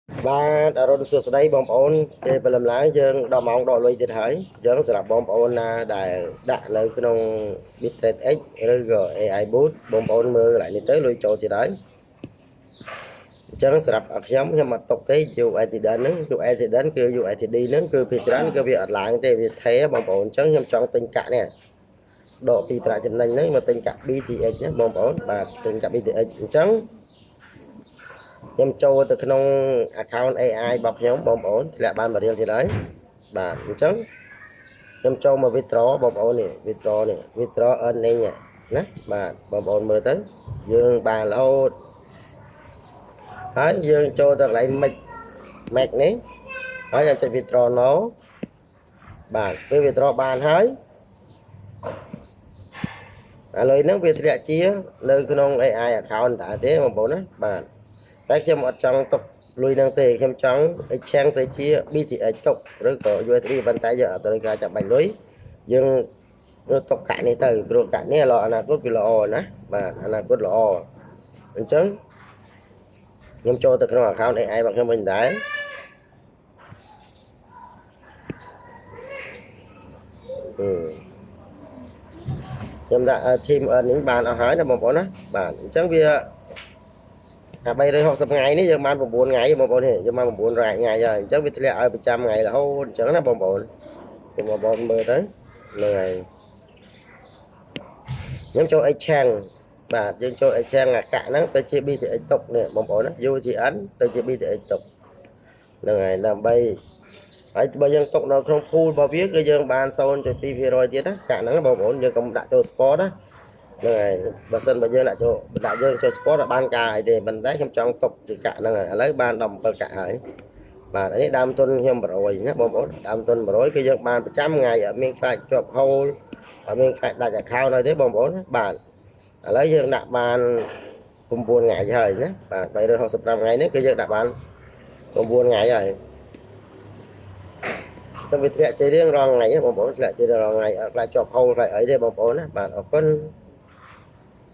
បាទអរុនសួស្តីបងប្អូនពេលព្រលឹមឡើងយើងដល់ម៉ោងដកលុយទៀតហើយយើងសម្រាប់បងប្អូនណាដែលដាក់នៅក្នុង Bitrate X ឬក៏ AI Boost បងប្អូនមើលកន្លែងនេះទៅលុយចូលទៀតហើយអញ្ចឹងសម្រាប់ខ្ញុំអត់ຕົកទេ USDT ហ្នឹង USDT គឺ USDT ហ្នឹងគឺភាគច្រើនគឺវាអត់ឡើងទេវាថេបងប្អូនអញ្ចឹងខ្ញុំចង់ទិញកាក់នេះដកពីប្រាក់ចំណេញហ្នឹងមកទិញកាក់ BTX ណាបងប្អូនបាទទិញកាក់ BTX អញ្ចឹងខ្ញុំចូលទៅក្នុង account AI របស់ខ្ញុំបងប្អូនធ្លាក់បាន1រៀលទៀតហើយបាទអញ្ចឹងខ្ញុំចូលមក withdraw បងប្អូននេះ withdraw earning ណាបាទបងប្អូនមើលទៅយើងបានរហូតហើយយើងចូលទៅកន្លែង make នេះហើយយើងចុច withdraw now បាទពេល withdraw បានហើយឥឡូវហ្នឹងវាធ្លាក់ជានៅក្នុង AI account តើទេបងប្អូនណាបាទតែខ្ញុំអត់ចង់ទុកលុយហ្នឹងទេខ្ញុំចង់ exchange ទៅជា BTX ទុកឬក៏ USD ប៉ុន្តែយើងអត់ត្រូវការចាំបាច់លុយយើងទុកកាក់នេះទៅព្រោះកាក់នេះអនាគតគឺល្អណាបាទអនាគតល្អអញ្ចឹងខ្ញុំចូលទៅក្នុង account AI របស់ខ្ញុំវិញដែរខ្ញុំដាក់ team earning បានអស់ហើយណាបងប្អូនណាបាទអញ្ចឹងវា360ថ្ងៃនេះយើងបាន9ថ្ងៃបងប្អូននេះយើងបាន9ថ្ងៃហើយអញ្ចឹងវាធ្លាក់ឲ្យប្រចាំថ្ងៃរហូតអញ្ចឹងណាបងប្អូនខ្ញុំបងប្អូនមើលទៅហ្នឹងហើយខ្ញុំចូល exchange បាទយើងចូល exchange អាកាក់ហ្នឹងទៅជា BTX ទុកនេះបងប្អូនណា UGN ទៅជា BTX ទុកហ្នឹងហើយដើម្បីហើយបើយើងទុកនៅក្នុង pool របស់វាគឺយើងបាន 0.2% ទៀតណាកាក់ហ្នឹងបងប្អូនយើងកុំដាក់ចូល spot ណាហ្នឹងហើយបើសិនបើយើងដាក់យើងចូល sport អត់បានការអីទេប៉ុន្តែខ្ញុំចង់ទុកជាកាក់ហ្នឹងឥឡូវបាន17កាក់ហើយបាទនេះដើមទុនខ្ញុំ100ណាបងប្អូនដើមទុន100គឺយើងបានប្រចាំថ្ងៃអត់មានខ្លាចជាប់ហូលអត់មានខ្លាចដាច់ account ហើយទេបងប្អូនបាទឥឡូវយើងដាក់បាន9ថ្ងៃហើយណាបាទ365ថ្ងៃនេះគឺយើងដាក់បាន9ថ្ងៃហើយចាំវាធ្លាក់ជារៀងរាល់ថ្ងៃបងប្អូនធ្លាក់ជារៀងរាល់ថ្ងៃអត់ខ្លាចជាប់ហូលខ្លាចអីទេបងប្អូនណាបាទអរគុណ